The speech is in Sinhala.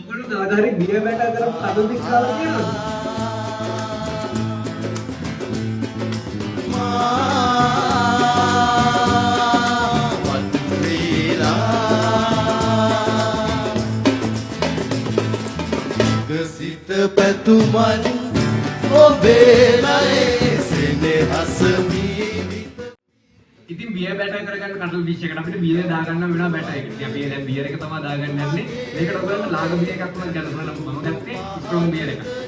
ඔයගොල්ලෝ දාදාරි බිය බැට කරපු කඩොදි කාලා කියනවද? සිත පැතුමන් ඔබේ ලයේ සෙනෙහස මීවිත. ඉතින් බියර් බැටර් කරගන්න කටල් ඩිෂ් එකට අපිට බියර් දාගන්න වෙනවා බැටර් එකට. ඉතින් අපි දැන් බියර් එක තමයි දාගන්න යන්නේ. මේකට ඔයගොල්ලෝ ලාග බියර් එකක් වුණා ගන්න පුළුවන්. මම ගත්තේ ස්ට්‍රෝං බියර් එකක්.